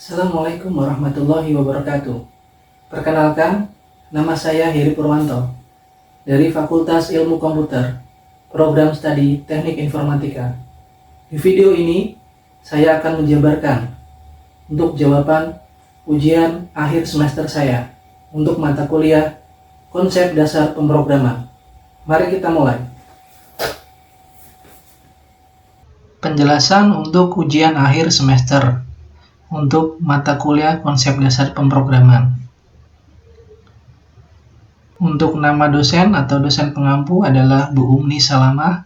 Assalamualaikum warahmatullahi wabarakatuh. Perkenalkan, nama saya Heri Purwanto dari Fakultas Ilmu Komputer, Program Studi Teknik Informatika. Di video ini, saya akan menjabarkan untuk jawaban ujian akhir semester saya untuk mata kuliah Konsep Dasar Pemrograman. Mari kita mulai. Penjelasan untuk ujian akhir semester untuk mata kuliah Konsep Dasar Pemrograman. Untuk nama dosen atau dosen pengampu adalah Bu Umni Salamah,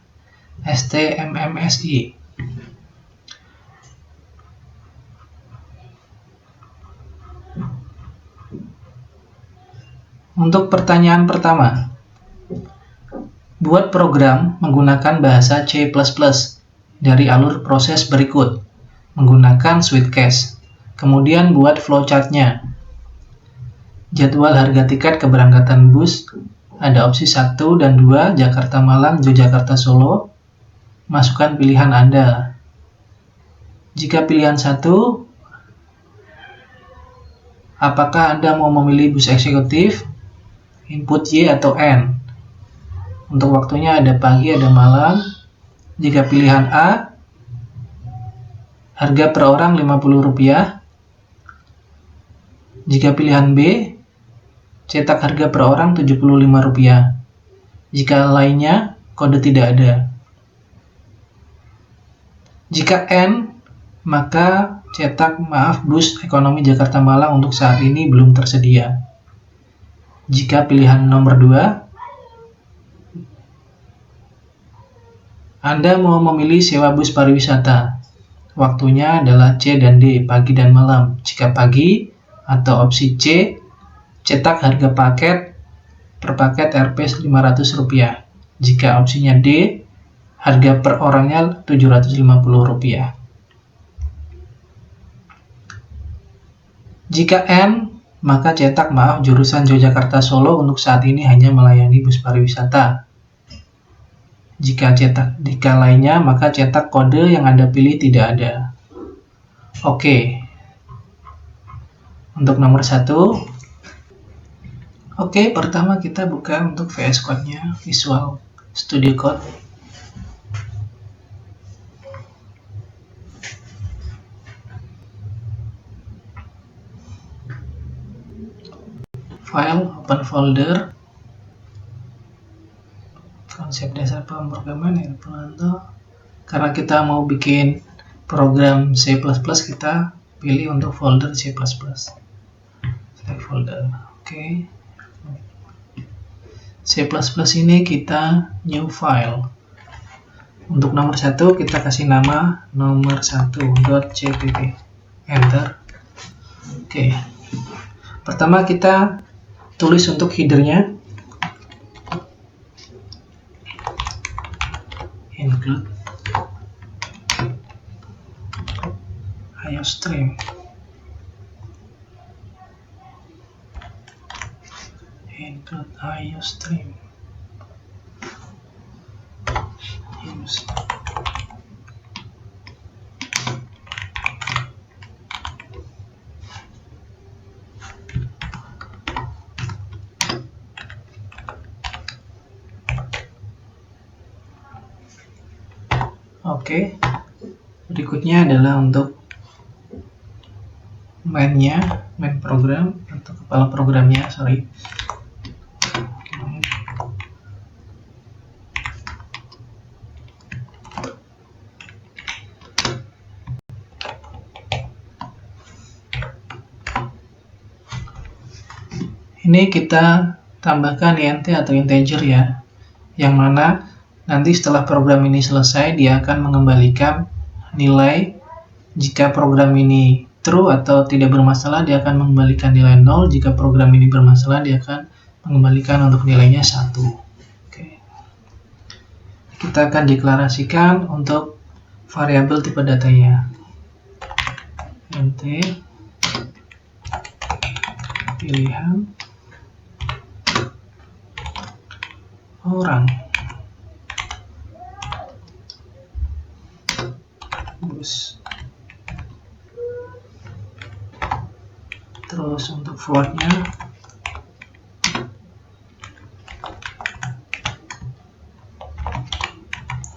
STMMSI. Untuk pertanyaan pertama, buat program menggunakan bahasa C++ dari alur proses berikut menggunakan Sweetcase. Kemudian buat flowchart-nya. Jadwal harga tiket keberangkatan bus, ada opsi 1 dan 2, Jakarta Malang, Yogyakarta Solo. Masukkan pilihan Anda. Jika pilihan 1, apakah Anda mau memilih bus eksekutif, input Y atau N? Untuk waktunya ada pagi, ada malam. Jika pilihan A, harga per orang Rp50. Jika pilihan B, cetak harga per orang Rp75. Jika lainnya, kode tidak ada. Jika N, maka cetak bus ekonomi Jakarta Malang untuk saat ini belum tersedia. Jika pilihan nomor 2, Anda mau memilih sewa bus pariwisata. Waktunya adalah C dan D, pagi dan malam. Jika pagi, atau opsi C, cetak harga paket per paket Rp Rp500. Jika opsinya D, harga per orangnya Rp750. Jika N, maka cetak jurusan Yogyakarta Solo untuk saat ini hanya melayani bus pariwisata. Jika lainnya, maka cetak kode yang Anda pilih tidak ada. Oke. Untuk nomor 1, pertama kita buka untuk VS Code-nya, Visual Studio Code. File, open folder, Konsep Dasar Pemrograman Heri Purwanto. Karena kita mau bikin program C++, kita pilih untuk folder C++. Select folder. Oke. C++ ini kita new file. Untuk nomor 1 kita kasih nama nomor1.cpp. Enter. Oke. Pertama kita tulis untuk headernya. Include IOStream. Include IOStream. Use. Oke. Berikutnya adalah untuk main program atau kepala programnya, Ini kita tambahkan int atau integer ya, yang mana nanti setelah program ini selesai dia akan mengembalikan nilai. Jika program ini true atau tidak bermasalah, dia akan mengembalikan nilai 0. Jika program ini bermasalah, dia akan mengembalikan untuk nilainya 1. Oke. Kita akan deklarasikan untuk variabel tipe datanya. Int pilihan orang bus. Terus untuk floatnya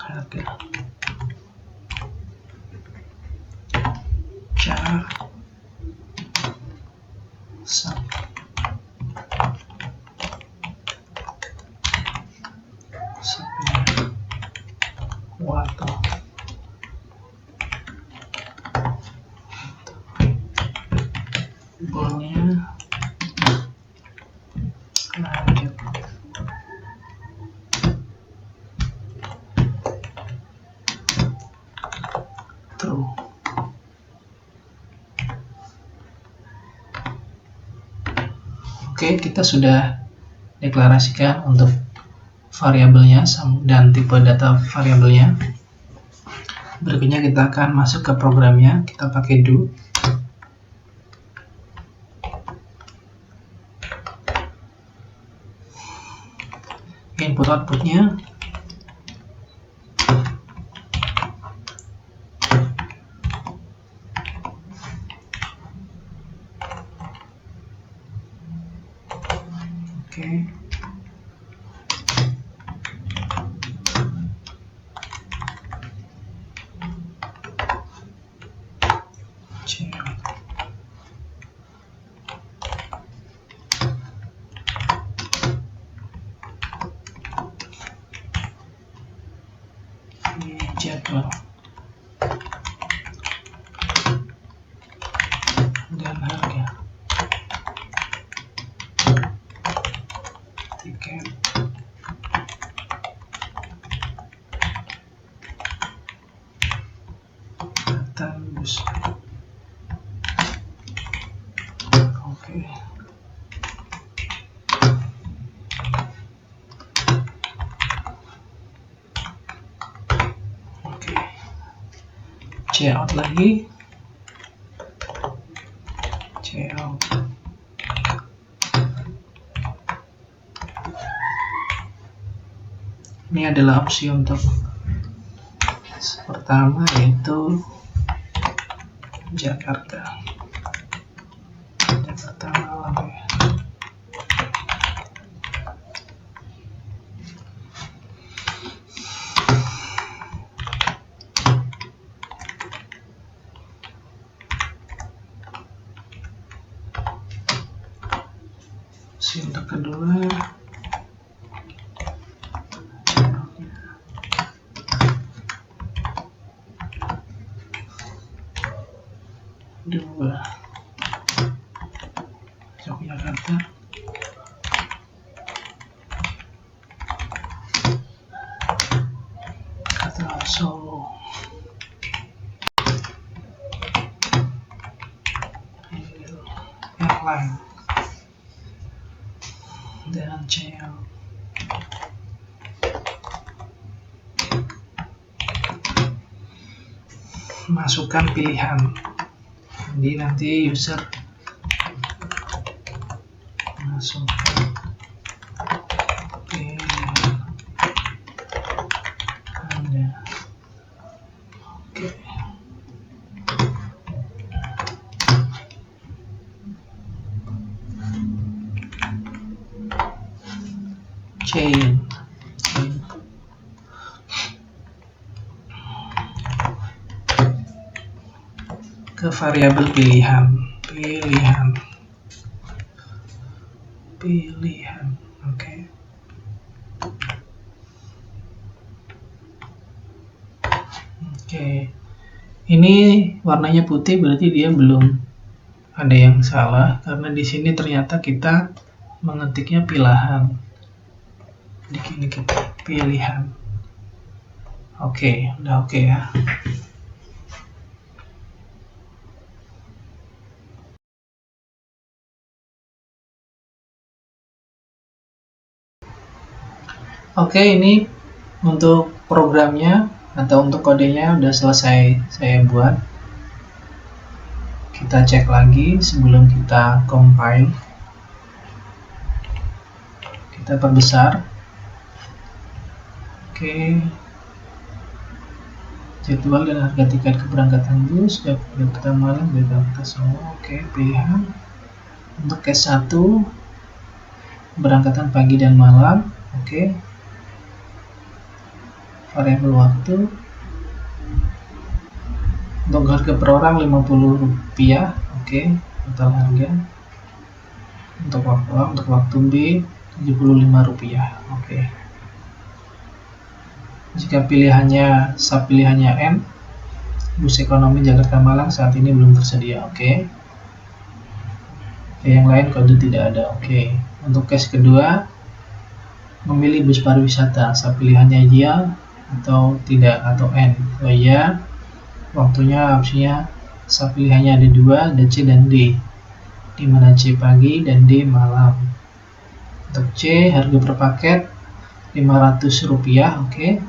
harga char sub waktu bolnya lanjut true. Oke, kita sudah deklarasikan untuk variabelnya dan tipe data variabelnya. Berikutnya kita akan masuk ke programnya. Kita pakai do. Input outputnya oke. Jadwal dan harga tiket datang bus. Oke. Cout lagi, cout. Ini adalah opsi untuk pertama, yaitu Jakarta malam ya. Opsi untuk kedua Yogyakarta atau Solo. Airline dan CL. Masukkan pilihan, jadi nanti user masukkan pilihan Anda. Oke. Chain ke variabel pilihan. Oke. Ini warnanya putih, berarti dia belum ada yang salah, karena di sini ternyata kita mengetiknya pilihan. Di sini kita pilihan. Oke, udah oke ya. Oke, ini untuk programnya atau untuk kodenya udah selesai saya buat. Kita cek lagi sebelum kita compile. Kita perbesar. Oke. Jadwal dan harga tiket keberangkatan bus, Jakarta malam, Jakarta Solo. Oke, pilihan. Untuk case 1 berangkatan pagi dan malam. Oke. Variabel waktu. Untuk harga per orang Rp50. Oke, total harga. Untuk waktu B Rp75. Oke. Jika pilihannya N, bus ekonomi Jakarta Malang saat ini belum tersedia. Oke. Yang lain kode tidak ada. Oke. Untuk case kedua, memilih bus pariwisata, pilihannya ya atau tidak atau N. Kalau ya, waktunya opsinya pilihannya ada 2, ada C dan D, di mana C pagi dan D malam. Untuk C, harga per paket Rp500. Oke.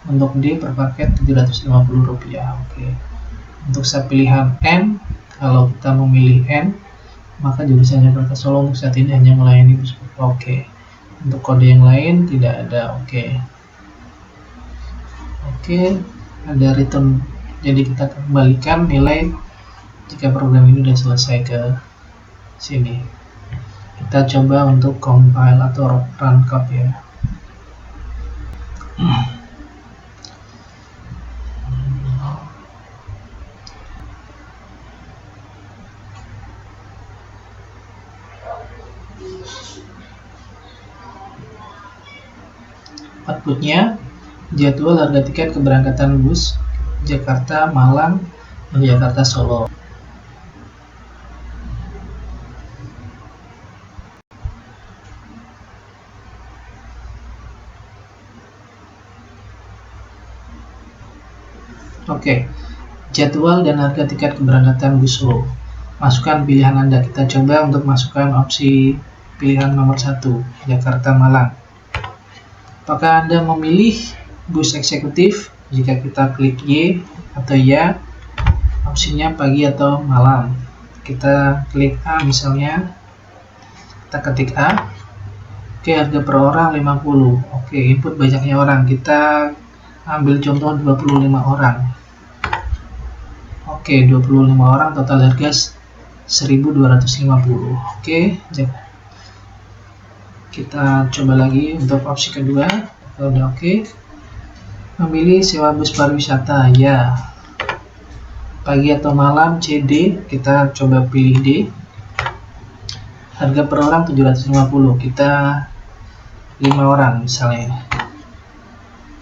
Untuk D per paket Rp750. Oke. Untuk pilihan N, kalau kita memilih N, maka jurusan Jakarta Solo untuk saat ini hanya melayani bus. Oke. Untuk kode yang lain tidak ada. Oke. Oke, ada return. Jadi kita kembalikan nilai jika program ini sudah selesai ke sini. Kita coba untuk compile atau run code ya. Outputnya jadwal harga tiket keberangkatan bus Jakarta Malang dan Jakarta Solo. Oke, jadwal dan harga tiket keberangkatan bus Solo. Masukkan pilihan Anda. Kita coba untuk masukkan opsi pilihan nomor 1, Jakarta Malang. Apakah Anda memilih bus eksekutif? Jika kita klik Y atau ya, opsinya pagi atau malam. Kita klik A misalnya, kita ketik A. Oke, harga per orang 50. Oke, input banyaknya orang. Kita ambil contoh 25 orang. Oke, 25 orang, total harga 1.250. Oke, kita coba lagi untuk opsi kedua. Udah oke. Memilih sewa bus pariwisata, ya. Pagi atau malam, CD. Kita coba pilih D. Harga per orang 750. Kita 5 orang misalnya.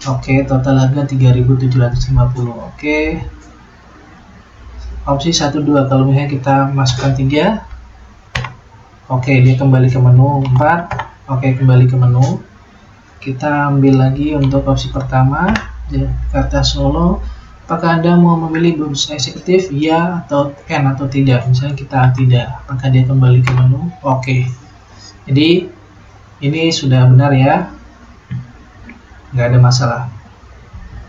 Oke, total harga 3.750. Oke. Opsi 1, 2. Kalau misalnya kita masukkan 3. Oke, dia kembali ke menu 4. Oke, kembali ke menu. Kita ambil lagi untuk opsi pertama, Jakarta Solo. Apakah Anda mau memilih bus eksekutif, ya atau N atau tidak? Misalnya kita tidak, apakah dia kembali ke menu? Oke. Jadi ini sudah benar ya, nggak ada masalah,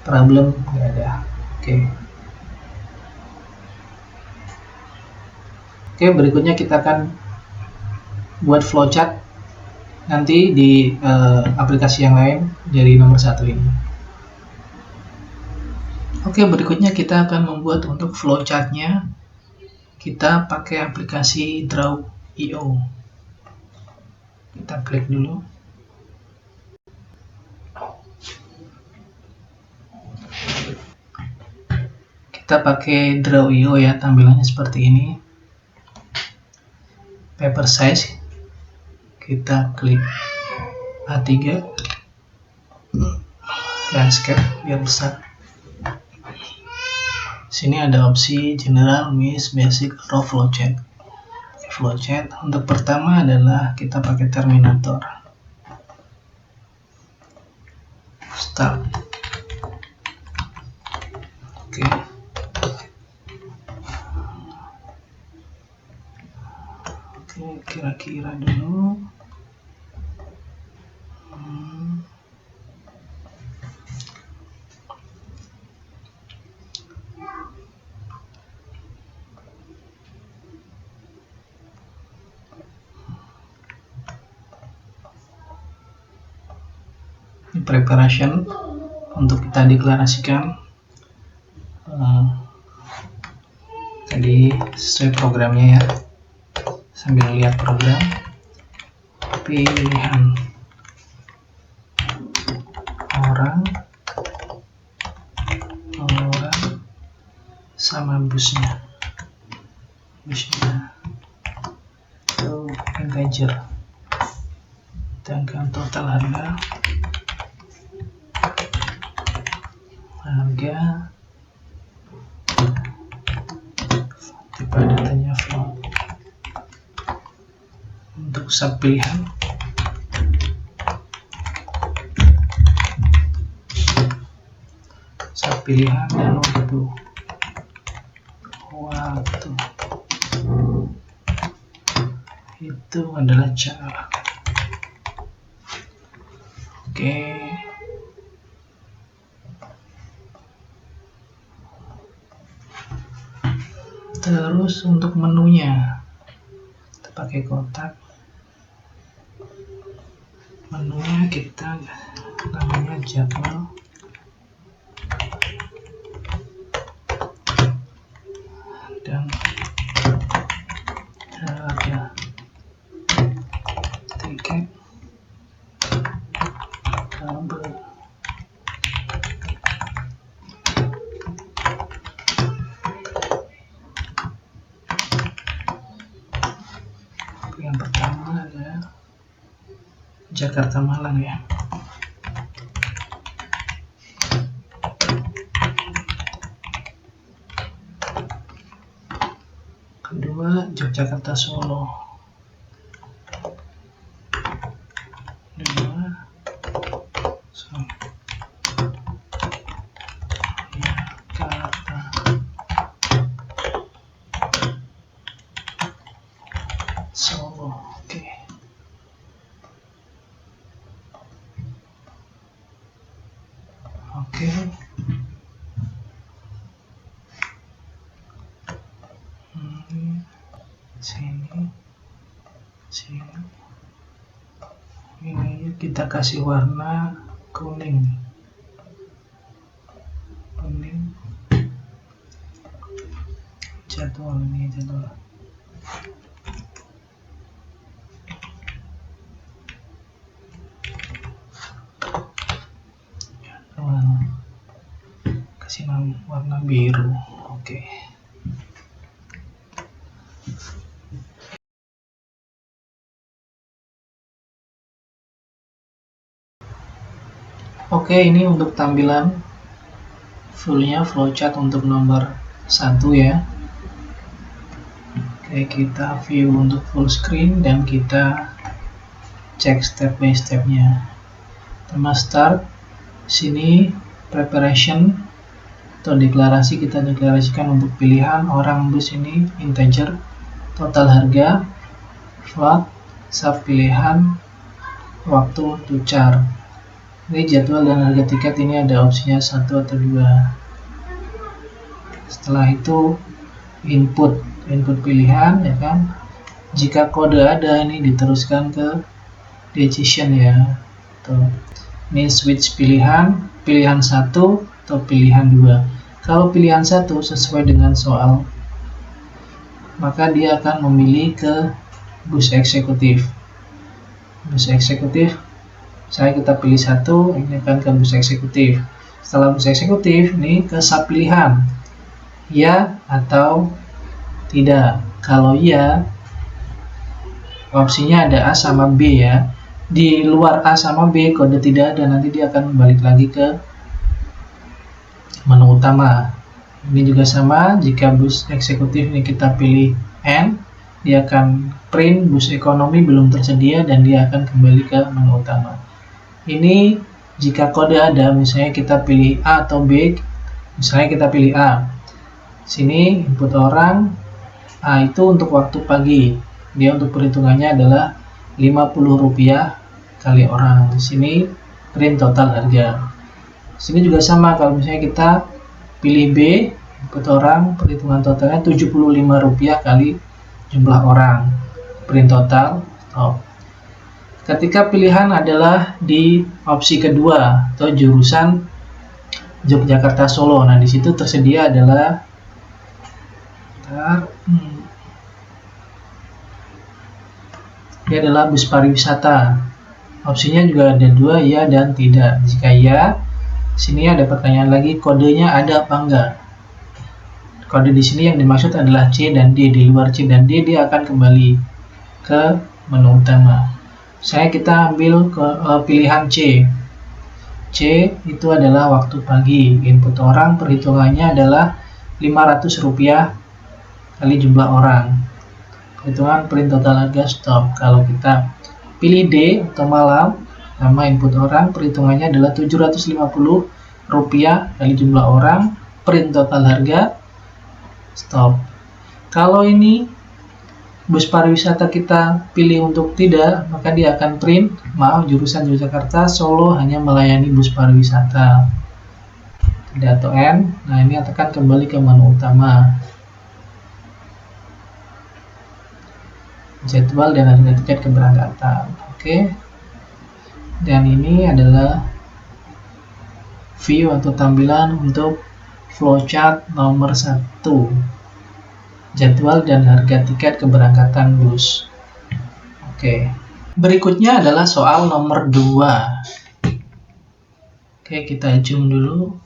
problem nggak ada. Oke, berikutnya kita akan buat flowchart nanti di aplikasi yang lain dari nomor 1 ini. Oke, berikutnya kita akan membuat untuk flowchartnya. Kita pakai aplikasi Draw.io. Kita klik dulu. Kita pakai Draw.io ya, tampilannya seperti ini. Paper size. Kita klik A3. Landscape biar besar. Sini ada opsi General, Miss, Basic, Raw, Flowchart. Flowchart untuk pertama adalah kita pakai Terminator. Start. Oke. Oke, kira-kira dulu. Preparation untuk kita deklarasikan tadi sesuai programnya ya, sambil lihat program. Pilihan orang sama busnya itu integer, sedangkan total harga tipe datanya float. Untuk sub pilihan dan waktu itu adalah cara. Oke. Terus untuk menunya kita pakai kotak. Menunya kita namanya jadwal dan harga tiket kabel. Yang pertama ada Jakarta Malang ya. Kedua Yogyakarta Solo. Solo, oke. Sini. Ini kita kasih warna kuning. Jadwal. Kasih warna biru. Oke. Oke, ini untuk tampilan fullnya flowchart untuk nomor 1 ya. Oke, kita view untuk full screen dan kita cek step by stepnya. Pertama start, sini preparation atau deklarasi, kita deklarasikan untuk pilihan orang bus ini integer, total harga, float, sub pilihan, waktu, to char. Ini jadwal dan harga tiket, ini ada opsinya 1 atau 2. Setelah itu input pilihan ya kan. Jika kode ada, ini diteruskan ke decision ya. Tuh. Ini switch pilihan 1 atau pilihan 2. Kalau pilihan 1 sesuai dengan soal, maka dia akan memilih ke bus eksekutif. Saya kita pilih 1, ini akan ke bus eksekutif. Setelah bus eksekutif, ini ke sub pilihan, ya atau tidak. Kalau ya, opsinya ada A sama B ya. Di luar A sama B kode tidak ada, nanti dia akan balik lagi ke menu utama. Ini juga sama, jika bus eksekutif ini kita pilih N, dia akan print bus ekonomi belum tersedia dan dia akan kembali ke menu utama. Ini jika kode ada, misalnya kita pilih A atau B, misalnya kita pilih A. Sini input orang, A itu untuk waktu pagi, dia untuk perhitungannya adalah Rp50 kali orang. Sini print total harga. Sini juga sama, kalau misalnya kita pilih B, input orang, perhitungan totalnya Rp75 kali jumlah orang, print total, stop. Ketika pilihan adalah di opsi kedua atau jurusan Yogyakarta Solo, nah di situ tersedia adalah dia adalah bus pariwisata. Opsinya juga ada 2, ya dan tidak. Jika ya, sini ada pertanyaan lagi, kodenya ada apa enggak? Kode di sini yang dimaksud adalah C dan D. Di luar C dan D, dia akan kembali ke menu utama. Kita ambil pilihan C. C itu adalah waktu pagi. Input orang, perhitungannya adalah Rp500 kali jumlah orang. Perhitungan print total harga stop. Kalau kita pilih D atau malam, nama input orang, perhitungannya adalah Rp750 kali jumlah orang, print total harga stop. Kalau ini bus pariwisata kita pilih untuk tidak, maka dia akan print, maaf, jurusan Yogyakarta Solo hanya melayani bus pariwisata. Tidak atau N. Nah, ini akan kembali ke menu utama. Jadwal dan harga tiket keberangkatan. Oke. Dan ini adalah view atau tampilan untuk flowchart nomor 1. Jadwal dan harga tiket keberangkatan bus. Oke. Berikutnya adalah soal nomor 2. Oke, kita zoom dulu.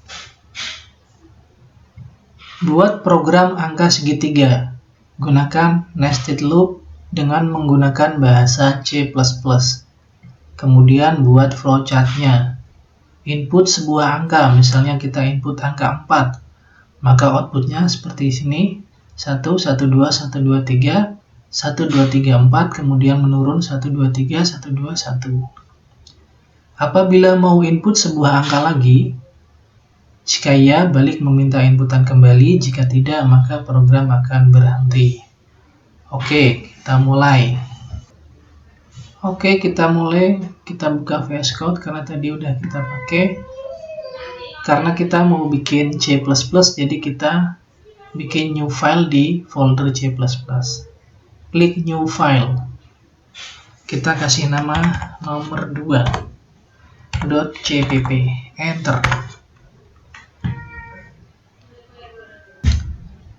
Buat program angka segitiga. Gunakan nested loop dengan menggunakan bahasa C++. Kemudian buat flowchartnya. Input sebuah angka, misalnya kita input angka 4. Maka outputnya seperti sini. 1, 1, 2, 1, 2, 3, 1, 2, 3, 4, kemudian menurun 1, 2, 3, 1, 2, 1. Apabila mau input sebuah angka lagi, jika ya, balik meminta inputan kembali, jika tidak, maka program akan berhenti. Oke, kita mulai. Kita buka VS Code karena tadi udah kita pakai. Karena kita mau bikin C++, jadi kita bikin new file di folder C++. Klik new file. Kita kasih nama nomor 2.cpp. Enter.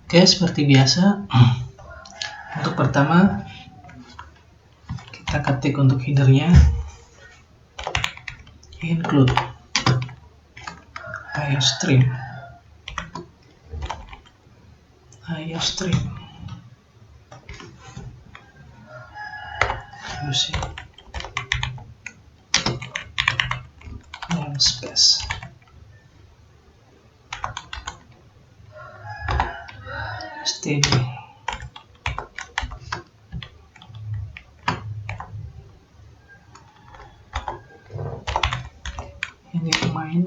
Oke, seperti biasa. Untuk pertama, kita ketik untuk headernya include iostream. Using namespace. Std. Ini main.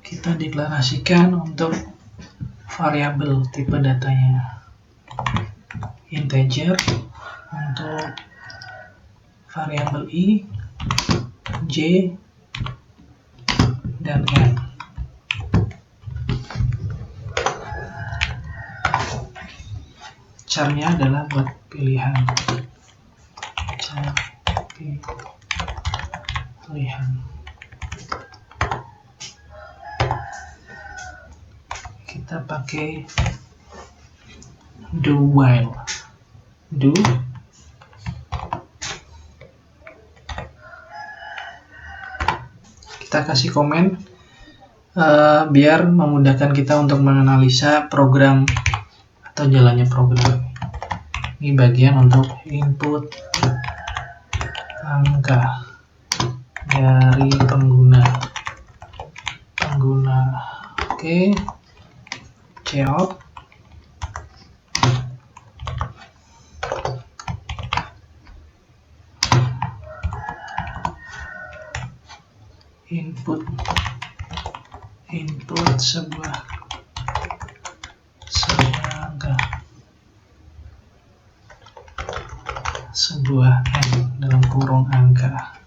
Kita deklarasikan untuk variabel tipe datanya integer, untuk variabel i, j, dan n. Charnya adalah buat pilihan. Kita pakai do while. Do kita kasih komen biar memudahkan kita untuk menganalisa program atau jalannya program. Ini bagian untuk input angka dari pengguna. Oke. Cout input sebuah angka, sebuah n dalam kurung angka.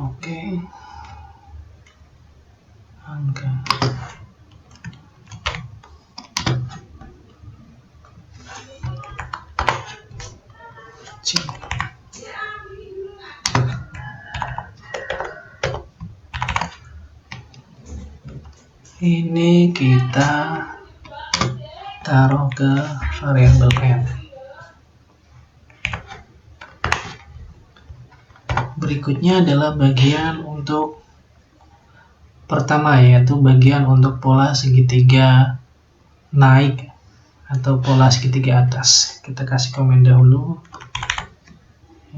Oke. Angka. Ini kita taruh ke variabel n. Berikutnya adalah bagian untuk pertama, yaitu bagian untuk pola segitiga naik atau pola segitiga atas. Kita kasih komen dahulu.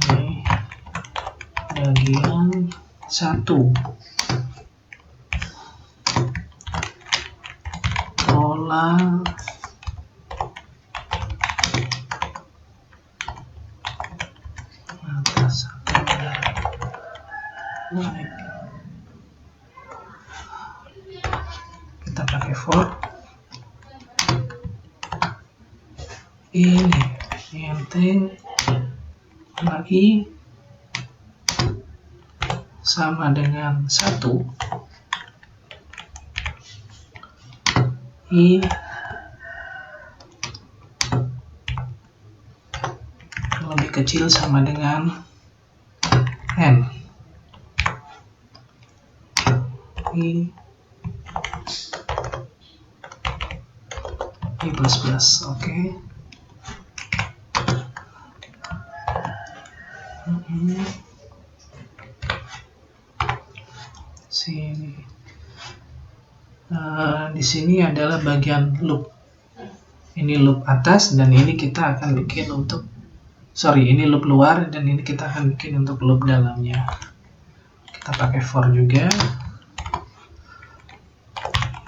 Ini bagian 1, pola atas naik. Kita pakai for. Ini int i sama dengan 1, i lebih kecil sama dengan n, i plus. Oke. Sini. Di sini adalah bagian loop. Ini loop atas dan ini kita akan bikin untuk ini loop luar dan ini kita akan bikin untuk loop dalamnya. Kita pakai for juga.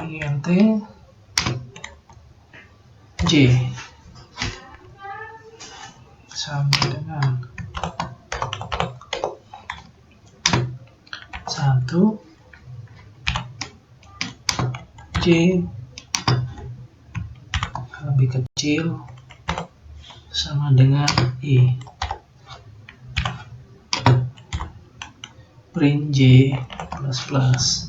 Int j sama dengan 1, j lebih kecil sama dengan i, print j plus.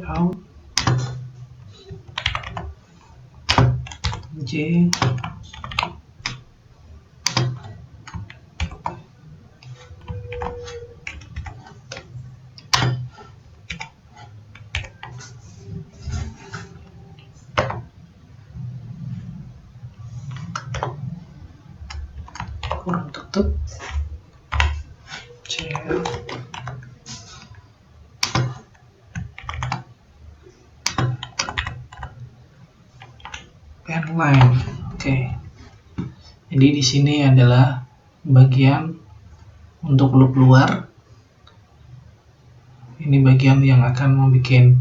Cout j kurang tutup line. Oke. Jadi di sini adalah bagian untuk loop luar. Ini bagian yang akan membuat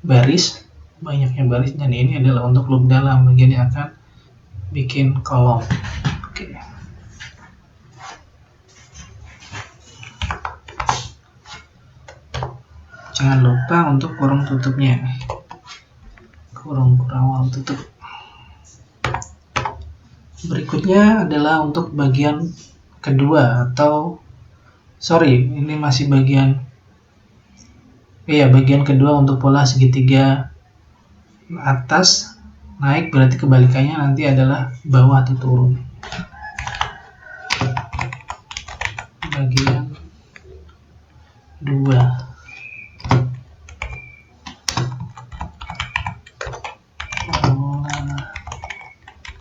baris, banyaknya baris, dan ini adalah untuk loop dalam, bagian yang akan bikin kolom. Oke. Jangan lupa untuk kurung tutupnya. Kurung awal tutup. Berikutnya adalah untuk bagian kedua atau ini masih bagian kedua untuk pola segitiga atas naik, berarti kebalikannya nanti adalah bawah atau turun. Bagian 2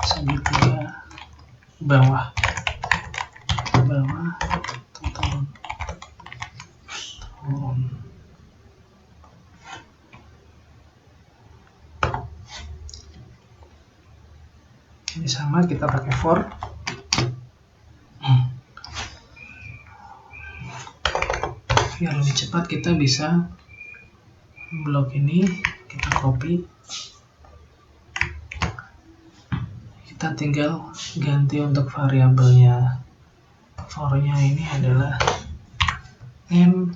segitiga bawah turun. Ini sama, kita pakai for. Biar lebih cepat kita bisa blok ini, kita copy. Kita tinggal ganti untuk variabelnya. For-nya ini adalah n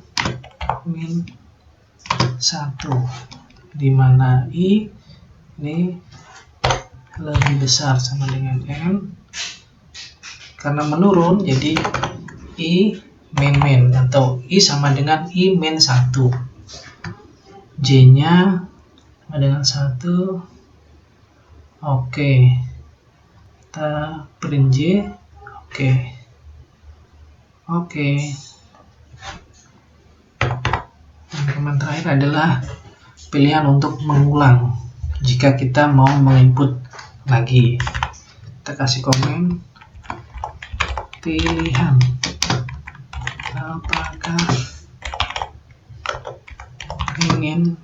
min 1, di mana i ini lebih besar sama dengan n. Karena menurun, jadi i min atau i sama dengan i min 1. J-nya sama dengan 1. Oke. kita print J. Oke. Yang terakhir adalah pilihan untuk mengulang jika kita mau menginput lagi. Kita kasih komen pilihan apakah ingin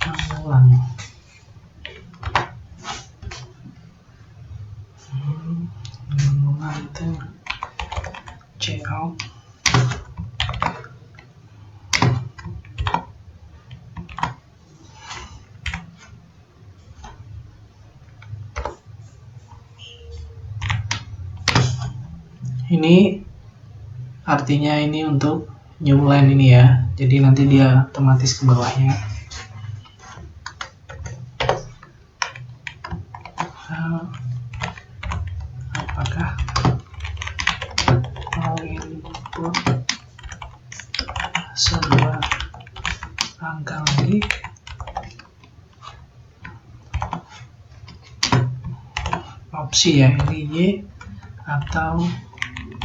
mengulang. Mengulang itu cout. Ini artinya ini untuk new line ini ya, jadi nanti dia otomatis ke bawahnya. Apakah mau input sebuah angka lagi? Opsi ya, ini Y atau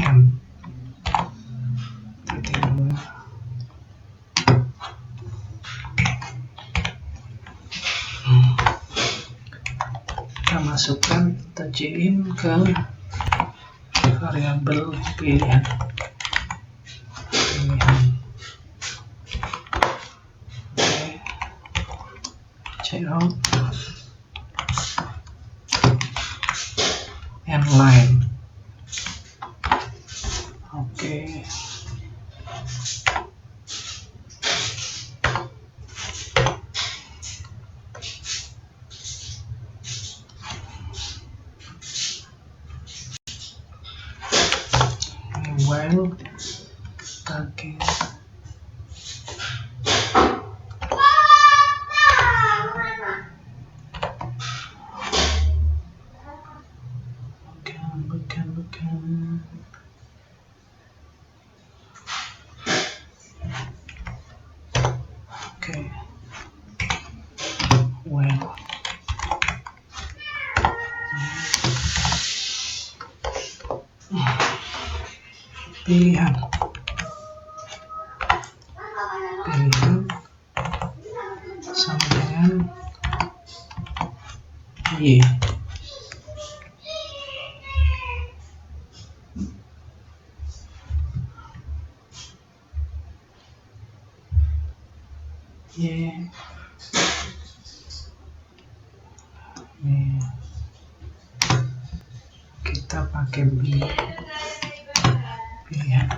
M. Kita masukkan, kita C-in ke variabel pilihan. Cout and line. While pakai bukan. Well, pilihan sama dengan Y. Kita pakai B. Pilihan.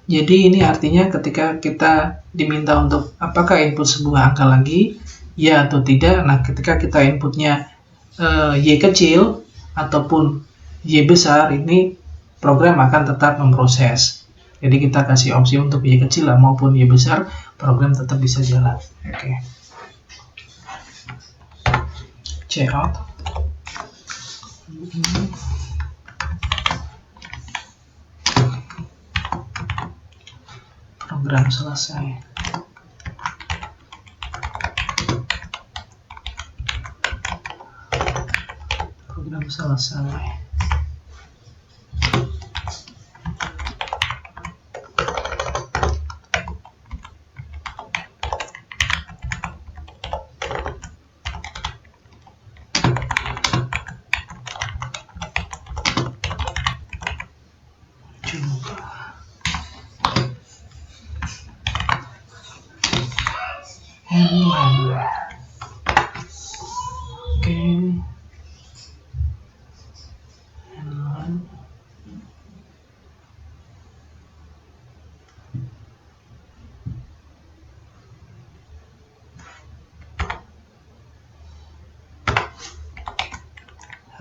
Jadi ini artinya ketika kita diminta untuk apakah input sebuah angka lagi, ya atau tidak. Nah, ketika kita inputnya Y kecil ataupun Y besar, ini program akan tetap memproses. Jadi kita kasih opsi untuk Y kecil maupun Y besar, program tetap bisa jalan. Cout. Program selesai. Program selesai.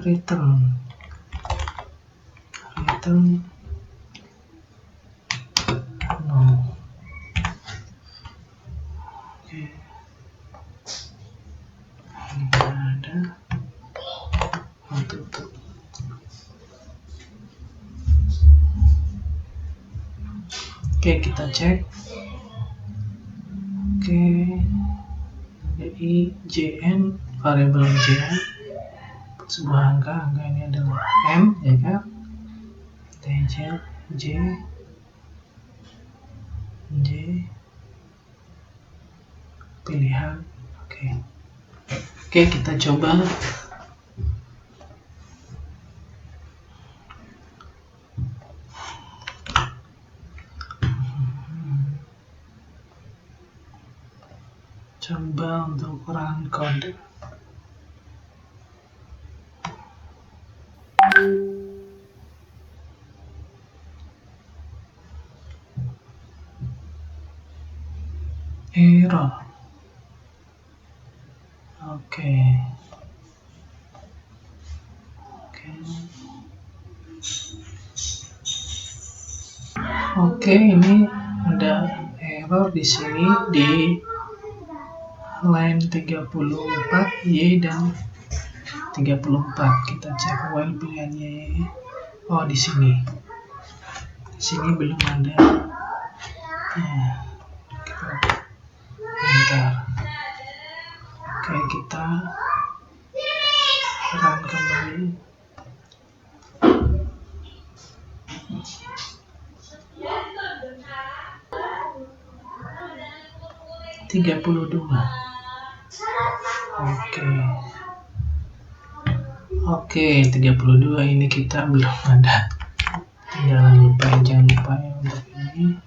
Return no. Ini ada tutup. Oke, kita cek. Oke, jadi JN, variabel JN, sebuah angka ini adalah M, ya kan? Integer J pilihan. Oke, kita coba. Coba untuk run kode. Error. Oke, ini ada error di sini di line 34 Y dan 34. Kita cek while pilihannya. Oh, di sini. Di sini belum ada. Kita bentar. Oke, kita run kembali. Oke, 32 ini kita belum ada. Jangan lupa ya untuk ini.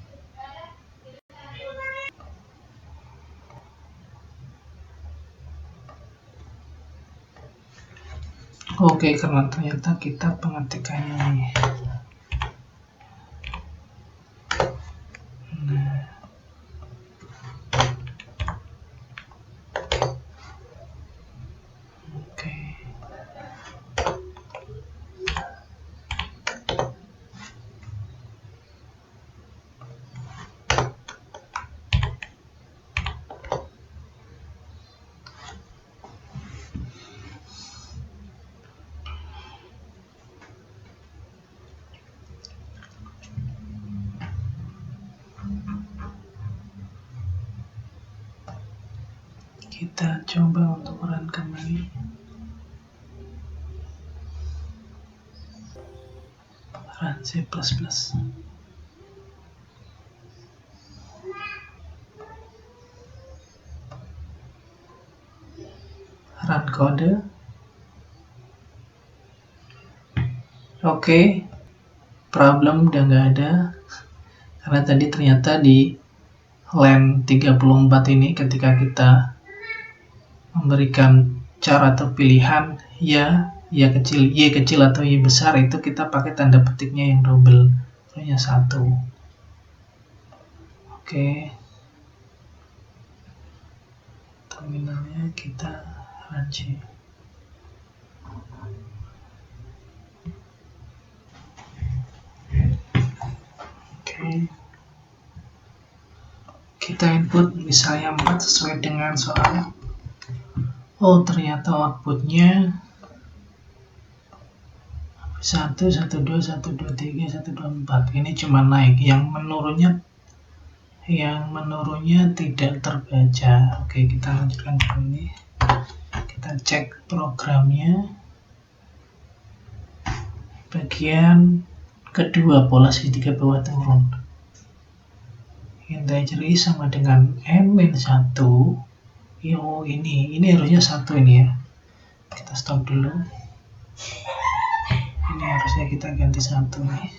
Oke, karena ternyata kita pengetikannya ini. Kita coba untuk run kembali. Run C++. Run kode. Oke, problem udah nggak ada. Karena tadi ternyata di line 34 ini ketika kita memberikan cara atau pilihan ya kecil, Y kecil atau Y besar, itu kita pakai tanda petiknya yang double, hanya 1. Oke, terminalnya kita run C. Oke, kita input misalnya 4 sesuai dengan soal. Oh, ternyata outputnya 1, 1, 2, 1, 2, 3, 1, 2, 4. Ini cuma naik, yang menurunnya tidak terbaca. Oke, kita lanjutkan ke ini. Kita cek programnya. Bagian kedua, pola segitiga bawah turun. Integer I sama dengan M-1. Oh, ini harusnya 1 ini ya. Kita stop dulu. Ini harusnya kita ganti 1 nih.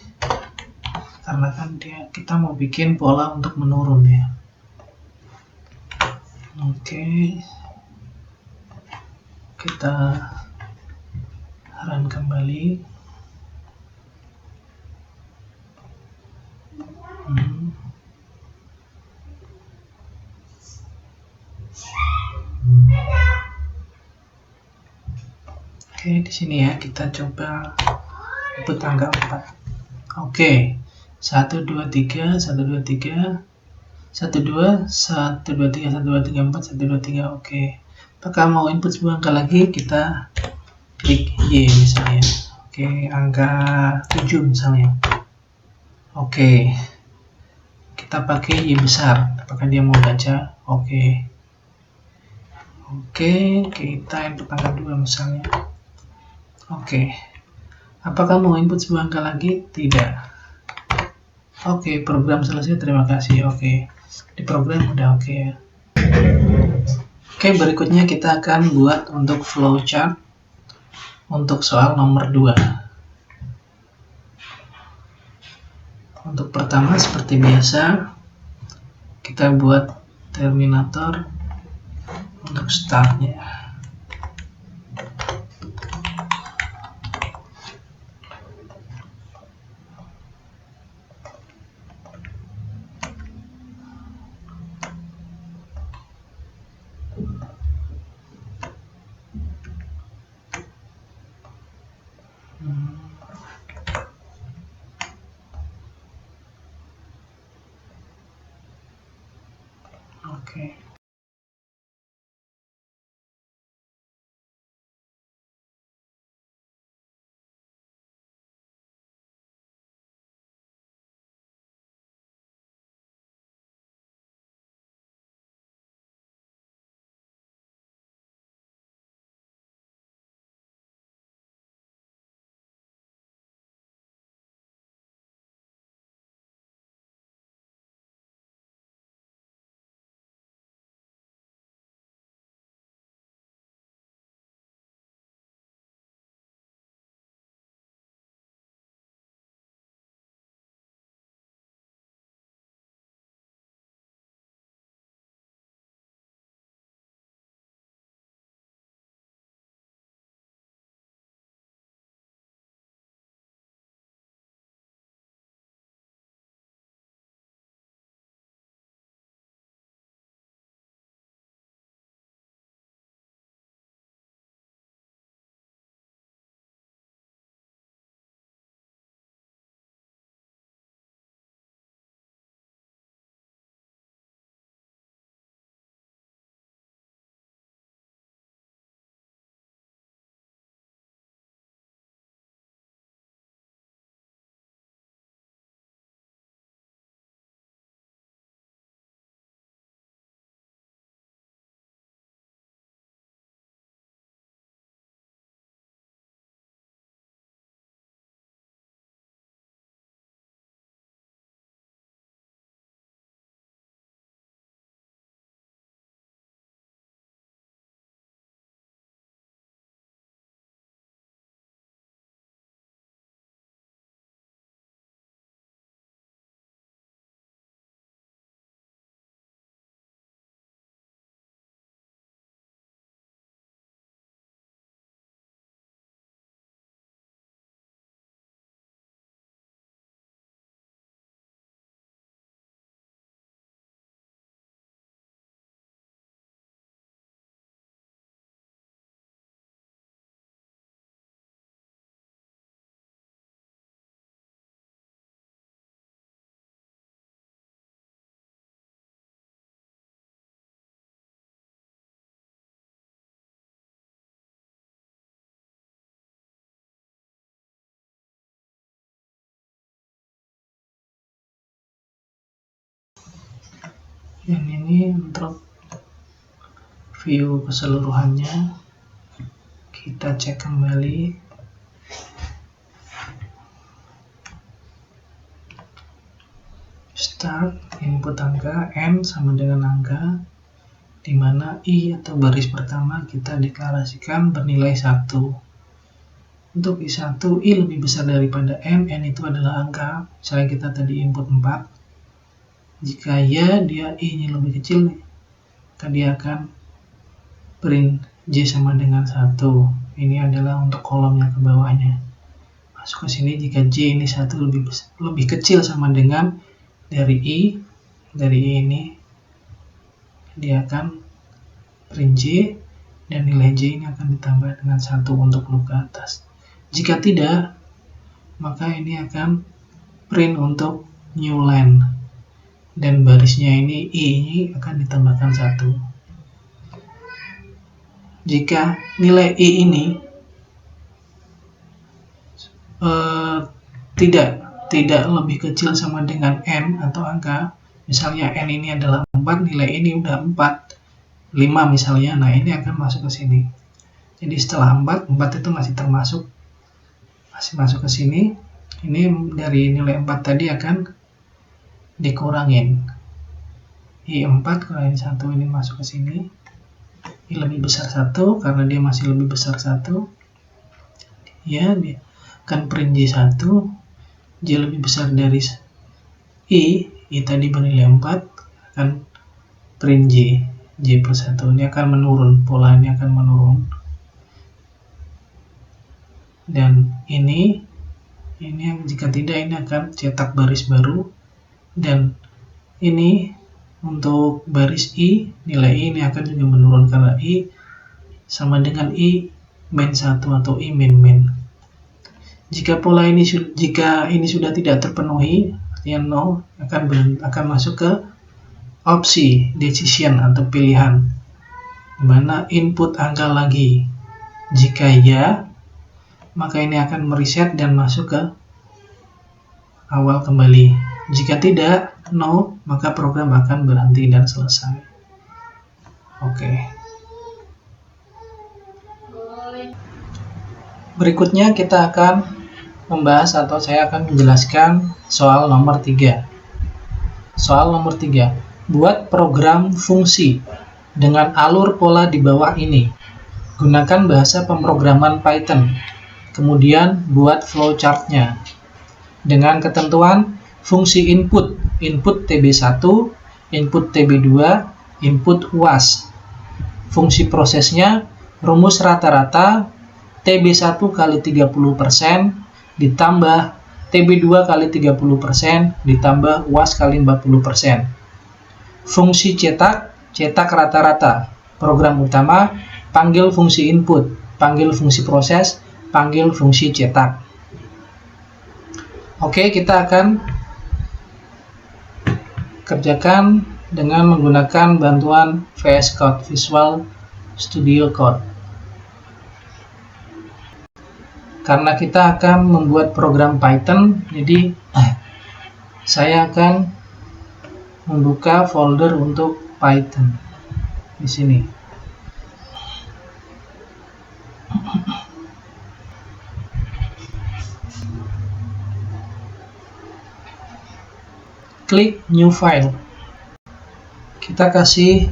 Karena kan kita mau bikin pola untuk menurun ya. Oke. Kita run kembali. Oke, di sini ya kita coba input tanggal 4. Oke. 1 2 3 1 2 3 1 2 1 2 3 1 2 3 4 1 2 3. Oke. Apakah mau input sebuah angka lagi? Kita klik Y misalnya. Oke, angka 7 misalnya. Oke. kita pakai Y besar. Apakah dia mau baca? Oke. Oke, kita input angka 2 misalnya. Oke. Apakah mau input sebuah angka lagi? Tidak. Oke, program selesai. Terima kasih. Oke. Di program udah oke ya. Oke, berikutnya kita akan buat untuk flowchart untuk soal nomor 2. Untuk pertama seperti biasa kita buat terminator untuk startnya. Oke. Yang ini untuk view keseluruhannya. Kita cek kembali. Start, input angka, N sama dengan angka, di mana I atau baris pertama kita deklarasikan bernilai 1. Untuk I1, I lebih besar daripada N itu adalah angka. Misalnya kita tadi input 4. Jika ya, dia I-nya lebih kecil nih, maka dia akan print J sama dengan 1. Ini adalah untuk kolomnya ke bawahnya. Masuk ke sini, jika J ini 1 lebih kecil sama dengan dari I ini, dia akan print J, dan nilai J ini akan ditambah dengan 1 untuk loop ke atas. Jika tidak, maka ini akan print untuk new line, dan barisnya ini I ini akan ditambahkan 1. Jika nilai I ini tidak lebih kecil sama dengan N atau angka, Misalnya N ini adalah 4, nilai ini udah 4, 5 misalnya, nah ini akan masuk ke sini. Jadi setelah 4 itu masih masuk ke sini. Ini dari nilai 4 tadi akan dikurangin. I4 kurangin 1, ini masuk ke sini. I lebih besar 1, karena dia masih lebih besar 1. Ya, dia akan print J1. J lebih besar dari I tadi bernilai 4, akan print J plus 1. Ini akan menurun, polanya akan menurun. Dan ini jika tidak, ini akan cetak baris baru. Dan ini untuk baris I, nilai I ini akan juga menurun karena I sama dengan I min 1 atau I min min. Jika ini sudah tidak terpenuhi, artinya 0, akan masuk ke opsi decision atau pilihan, di mana input angka lagi. Jika ya, maka ini akan mereset dan masuk ke awal kembali. Jika tidak, no, maka program akan berhenti dan selesai. Oke. Berikutnya kita akan membahas, atau saya akan menjelaskan soal nomor 3. Soal nomor 3. Buat program fungsi dengan alur pola di bawah ini. Gunakan bahasa pemrograman Python. Kemudian buat flowchart-nya. Dengan ketentuan fungsi input TB1, input TB2, input UAS. Fungsi prosesnya rumus rata-rata TB1 kali 30% ditambah TB2 kali 30% ditambah UAS kali 40%. Fungsi cetak rata-rata. Program utama, panggil fungsi input, panggil fungsi proses, panggil fungsi cetak. Oke, kita akan kerjakan dengan menggunakan bantuan VS Code, Visual Studio Code. Karena kita akan membuat program Python, jadi saya akan membuka folder untuk Python di sini. Klik New File. Kita kasih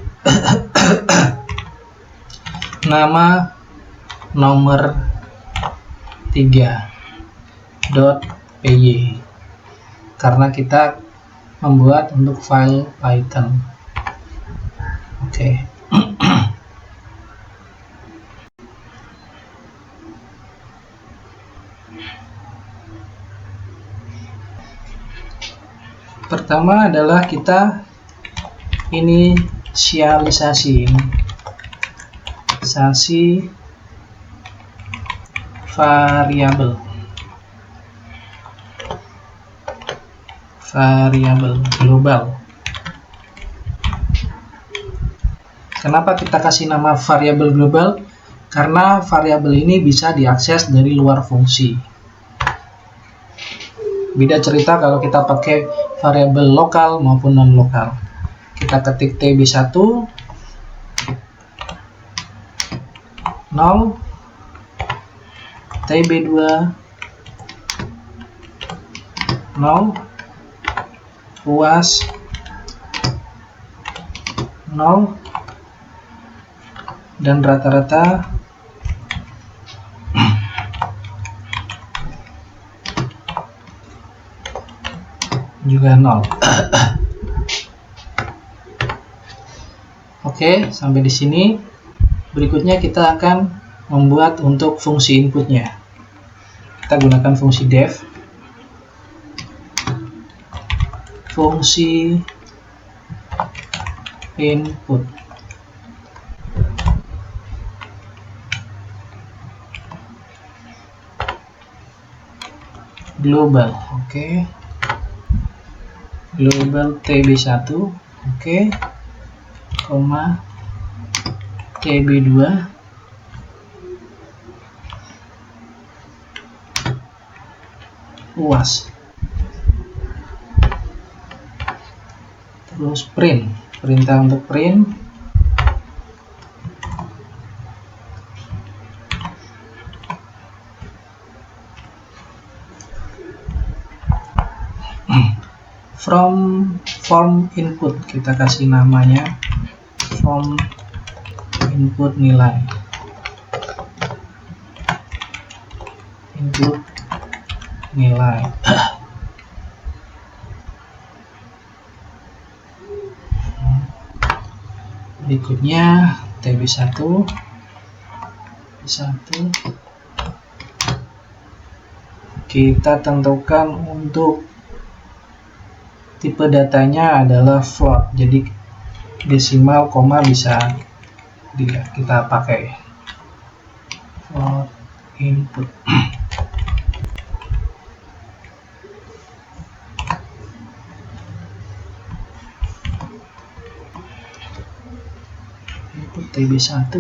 nama nomor 3.py karena kita membuat untuk file Python. Oke. Pertama adalah kita inisialisasi variabel global. Kenapa kita kasih nama variabel global? Karena variabel ini bisa diakses dari luar fungsi. Beda cerita kalau kita pakai variabel lokal maupun non-lokal. Kita ketik TB1 0, TB2 0, UAS 0, dan rata-rata juga 0. Oke, sampai di sini. Berikutnya kita akan membuat untuk fungsi inputnya. Kita gunakan fungsi def. Fungsi input. Global, oke. Global TB1, oke, koma TB2 UAS. Terus print, perintah untuk print. From form input, kita kasih namanya from input nilai. Input nilai. Berikutnya TB1 kita tentukan untuk tipe datanya adalah float, jadi desimal koma bisa kita pakai. Float input. Input TB1,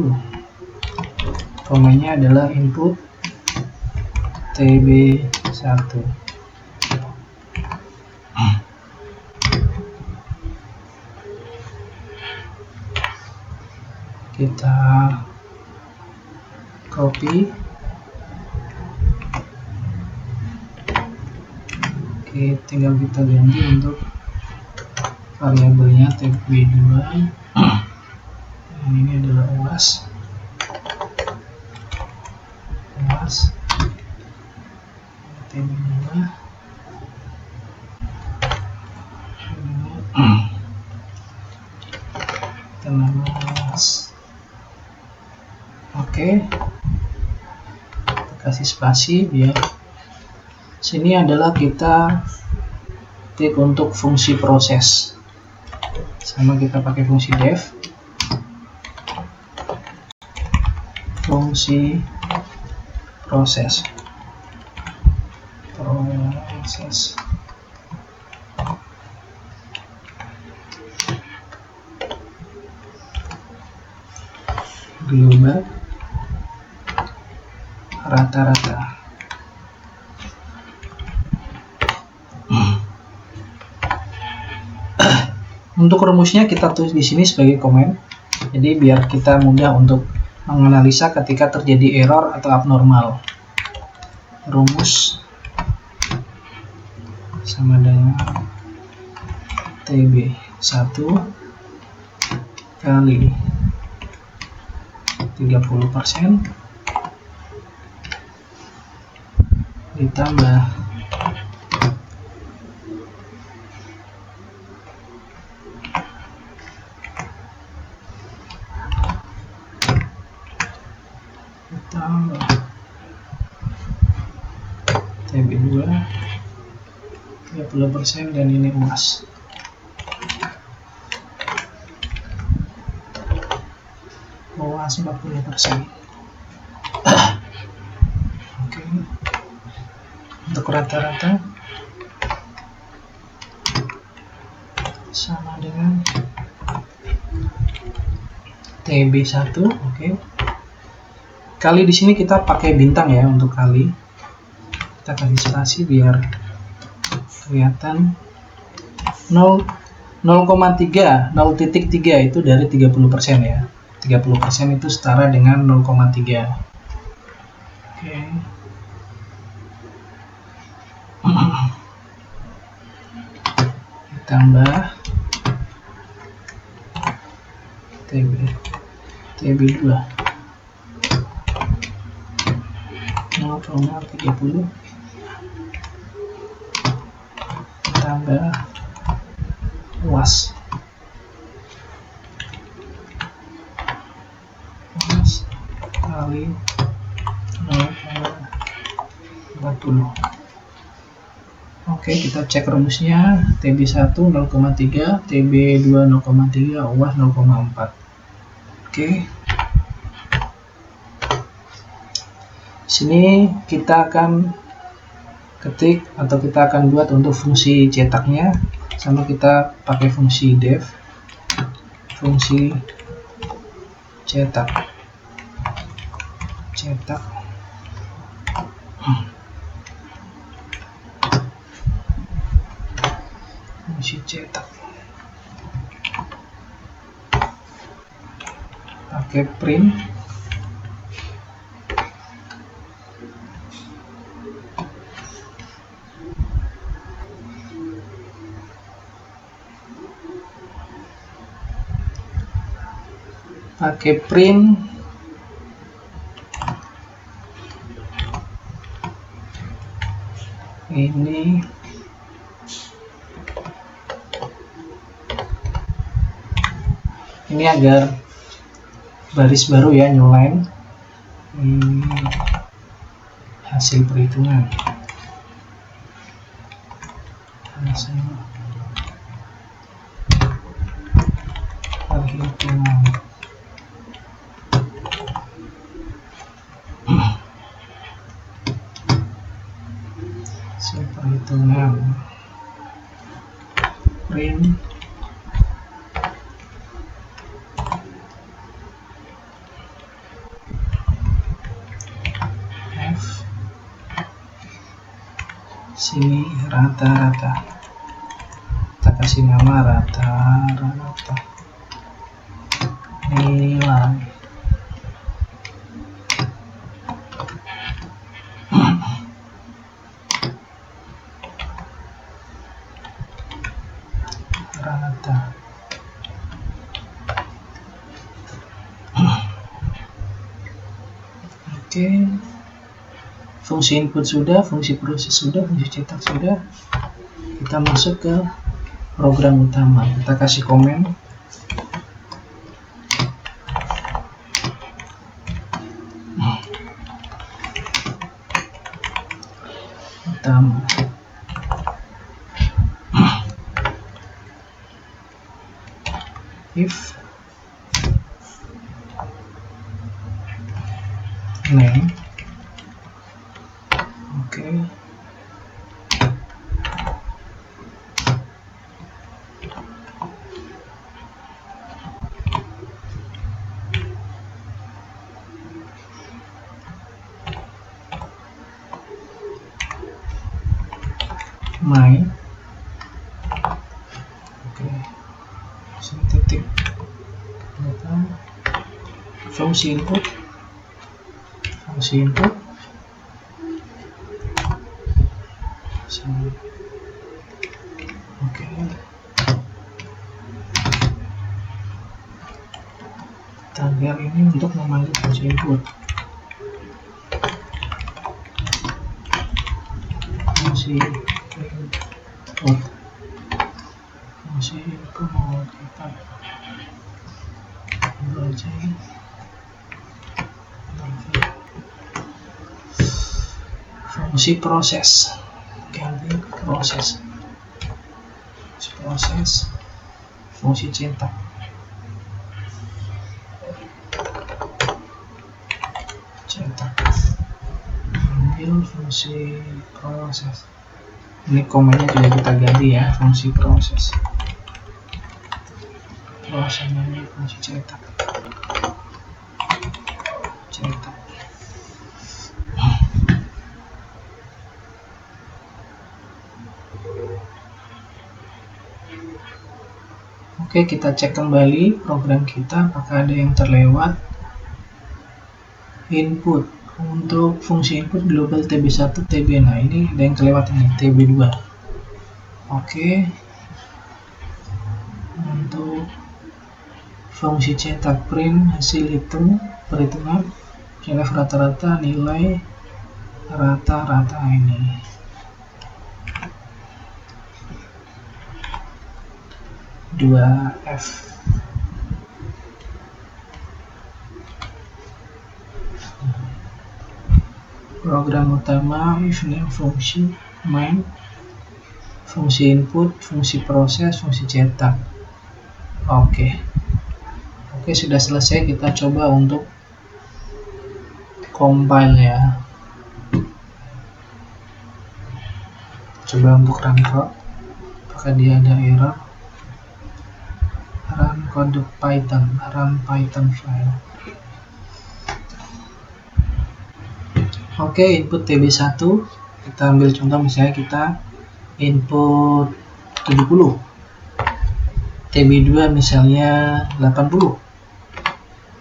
komanya adalah input TB1. Kita copy. Oke, tinggal kita ganti untuk variabelnya TB2. Ini adalah UAS. TB2. Kita nama UAS. Oke, kita kasih spasi biar sini adalah kita ketik untuk fungsi proses, sama kita pakai fungsi def, fungsi proses. Global rata-rata. Untuk rumusnya kita tulis di sini sebagai komen. Jadi biar kita mudah untuk menganalisa ketika terjadi error atau abnormal. Rumus sama dengan TB1 kali 30% ditambah TB2 30% dan ini UAS. UAS 40%. Oke. Untuk rata-rata sama dengan TB1. Oke. Kali di sini kita pakai bintang ya untuk kali. Kita kasih spasi biar kelihatan 0,3 itu dari 30% ya. 30% itu setara dengan 0,3. Oke. Ditambah TB2 0,30 tambah UAS kali 0,40. Oke, kita cek rumusnya. TB1 0,3, TB2 0,3, UAS 0,4. Oke. Sini kita akan ketik atau kita akan buat untuk fungsi cetaknya, sama kita pakai fungsi def, fungsi cetak fungsi cetak. pakai print ini agar baris baru ya, new line. Hasil perhitungan. Print F, sini rata-rata, kita kasih nama rata-rata nilai. Rata. Oke, fungsi input sudah, fungsi proses sudah, fungsi cetak sudah. Kita masuk ke program utama. Kita kasih komen. Utama. If name, oke. My, oke. Titik. Fungsi input. Oke. Tagar ini untuk memanggil fungsi input. Fungsi input mau kita baca. Fungsi proses, ganti proses, fungsi cetak, ambil fungsi proses. Ini komennya juga kita ganti ya, fungsi proses, ini fungsi cetak. Oke, kita cek kembali program kita apakah ada yang terlewat. Input untuk fungsi input global TB1 TB, nah ini ada yang kelewat ini TB2. Oke, untuk fungsi cetak print hasil perhitungan CLF rata-rata nilai rata-rata ini. Dua F. Program utama if name fungsi main, fungsi input, fungsi proses, fungsi cetak. Oke, sudah selesai. Kita coba untuk compile ya. Coba untuk run code, apakah dia ada error. Run code Python, run Python file. Oke, input TB1 kita ambil contoh, misalnya kita input 70, TB2 misalnya 80.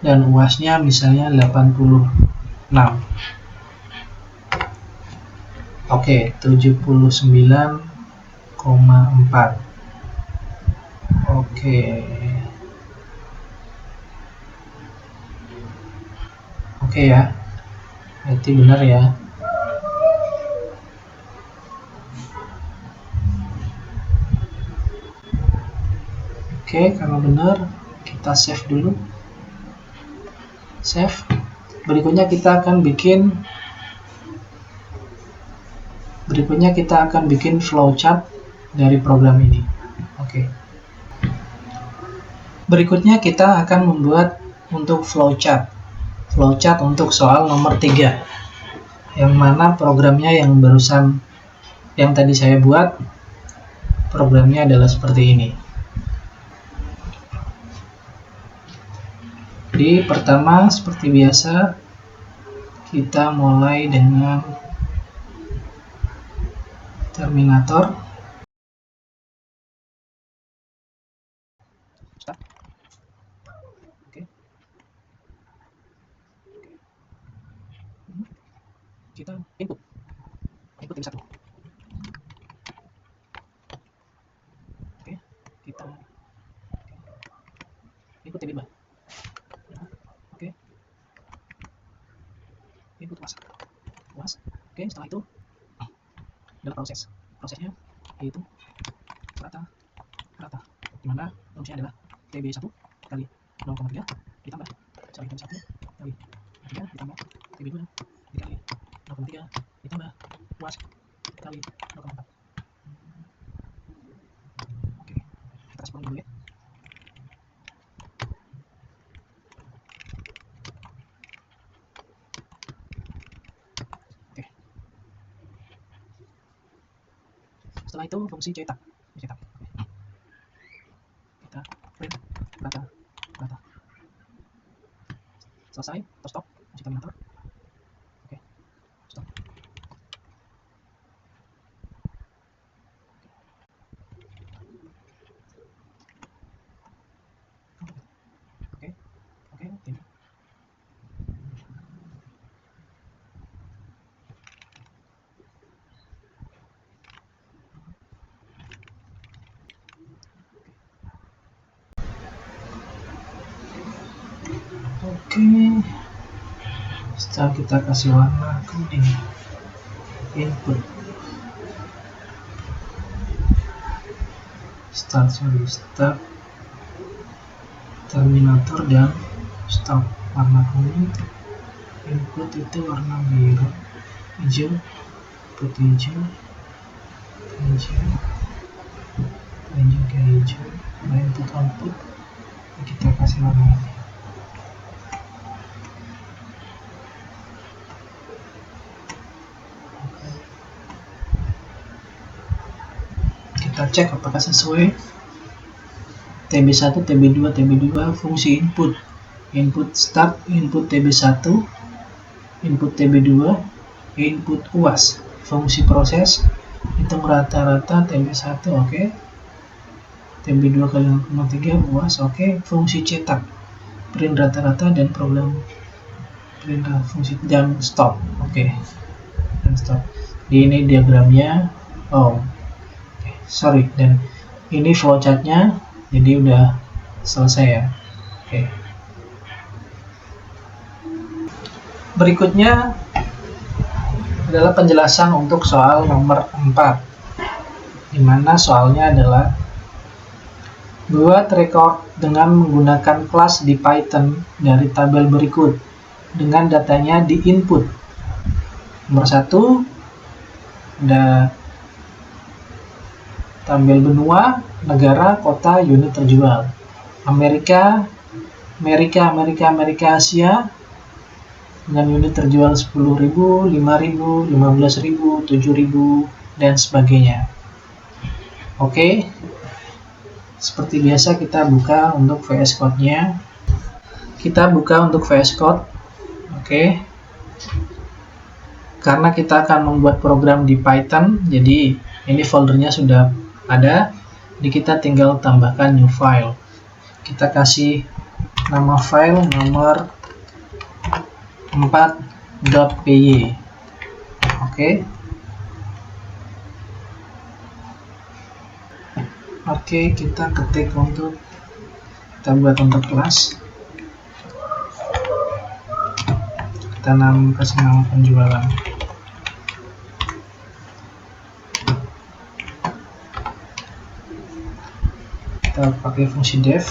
dan UAS-nya misalnya 86. Oke, 79,4. Oke. Oke ya. Berarti benar ya. Oke, karena benar, kita save dulu. Save. Berikutnya kita akan bikin flowchart dari program ini. Oke. Berikutnya kita akan membuat untuk flowchart untuk soal nomor 3, yang mana programnya yang tadi saya buat, programnya adalah seperti ini. Jadi pertama, seperti biasa, kita mulai dengan Terminator. Start. Oke. Kita input TB1. Oke, kita input TB2. Oke. Input UAS. Oke, setelah itu adalah prosesnya yaitu rata, dimana rumusnya adalah TB1 kali 0,3 ditambah TB1 kali 3 ditambah TB2 dikali 0,3 ditambah UAS kali 0,4. Oke, kita respon dulu ya. Oke. Setelah itu fungsi cetak. Kita print rata. Selesai, atau stop, fungsi Terminator. Oke, stop. Oke, ini. Oke, setelah kita kasih warna kuning, input start Terminator dan stop warna kuning, input itu warna biru, hijau, putih hijau ke hijau, input output kita kasih warna ini. Kita cek apakah sesuai. TB1, TB2 fungsi input start, input TB1, input TB2, input UAS, fungsi proses, hitung rata-rata TB1, oke. TB2 kali 0,3 UAS, oke. Fungsi cetak, print rata-rata dan program print fungsi dan stop, oke. Dan stop. Ini diagramnya. Dan ini flowchartnya, jadi udah selesai ya. Oke. Berikutnya adalah penjelasan untuk soal nomor 4, dimana soalnya adalah buat record dengan menggunakan kelas di Python dari tabel berikut dengan datanya di input. Nomor 1 ada tabel benua, negara, kota, unit terjual. Amerika, Asia dengan unit terjual 10.000, 5.000, 15.000, 7.000 dan sebagainya. Oke. Seperti biasa kita buka untuk VS Code-nya. Kita buka untuk VS Code. Oke. Karena kita akan membuat program di Python, jadi ini foldernya sudah ada, jadi kita tinggal tambahkan new file. Kita kasih nama file nomor 4.py. Oke, kita ketik kita buat untuk kelas. Kita kasih nama penjualan. Kita pakai fungsi def.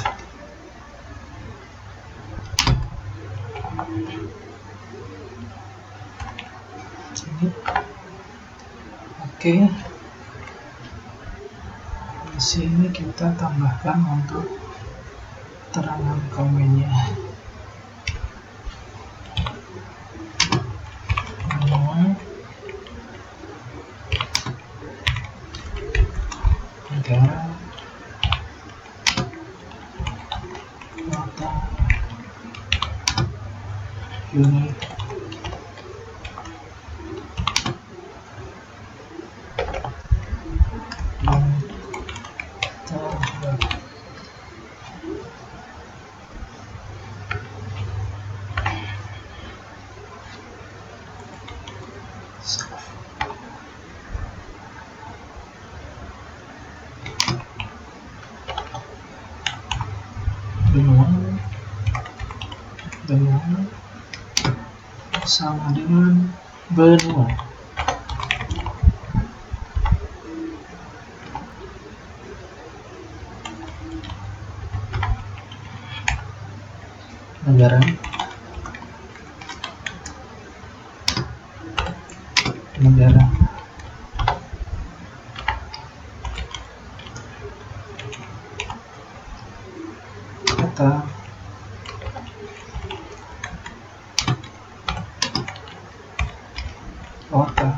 Oke. Di sini kita tambahkan untuk keterangan komennya. Negara, kota, unit, benua sama dengan benua. Negara, kota, kota,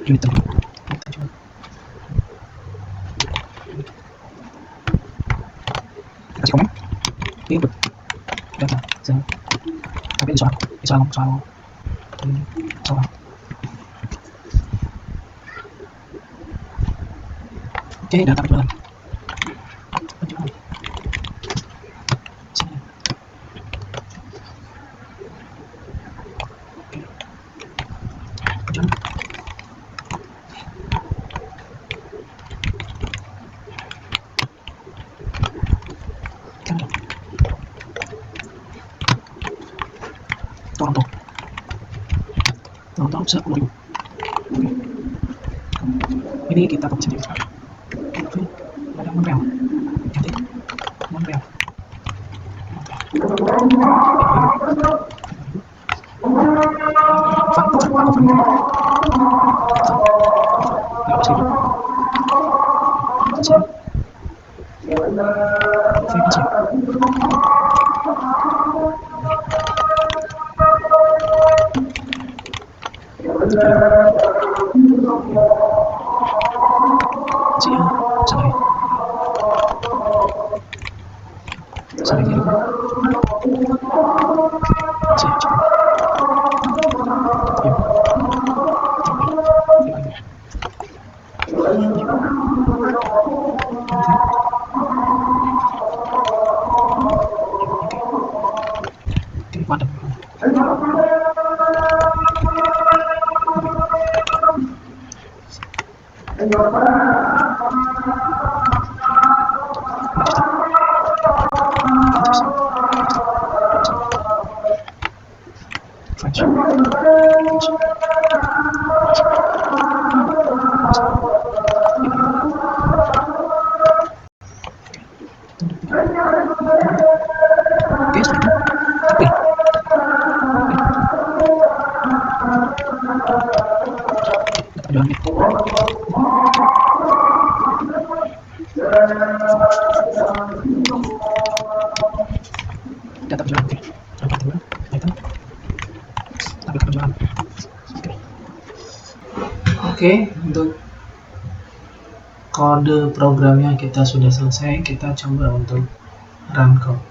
unit, kasih komen, input data, tapi soal. Oke, data penjualan. Sini. Penjualan. Toronto 10.000. Ini kita fokus di ada Montreal. Nanti Montreal. Data penjualan, oke, untuk kode programnya kita sudah selesai. Kita coba untuk run code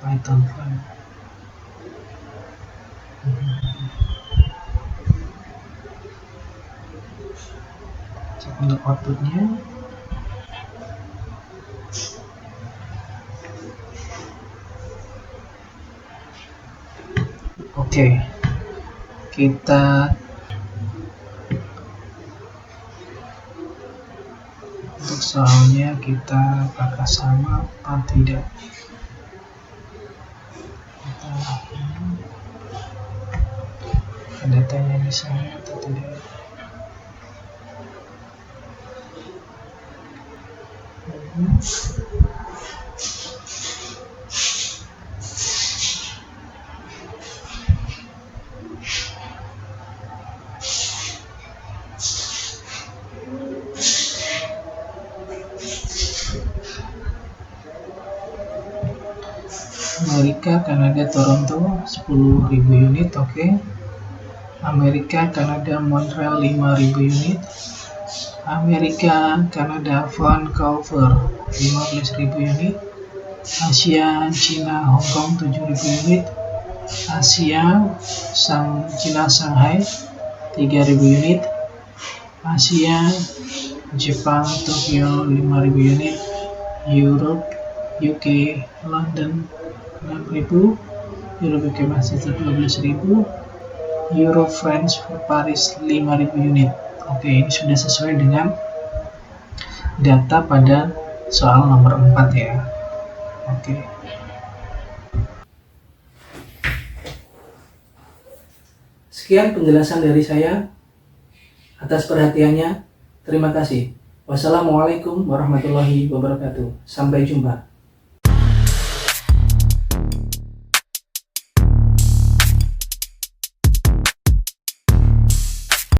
Python file. Cek untuk outputnya. Oke, kita untuk soalnya kita apakah sama atau tidak. Datanya bisa atau tidak. Amerika, Kanada, Toronto 10.000 unit, oke. Amerika, Kanada, Montreal 5.000 unit. Amerika, Kanada, Vancouver 15.000 unit. Asia, Cina, Hong Kong 7.000 unit. Asia, Cina, Shanghai 3.000 unit. Asia, Jepang, Tokyo 5.000 unit. Europe, UK, London 6.000. Europe, UK, Manchester 12.000. Euro, France, Paris 5.000 unit. Oke, ini sudah sesuai dengan data pada soal nomor 4 ya. Oke. Sekian penjelasan dari saya. Atas perhatiannya, terima kasih. Wassalamualaikum warahmatullahi wabarakatuh. Sampai jumpa.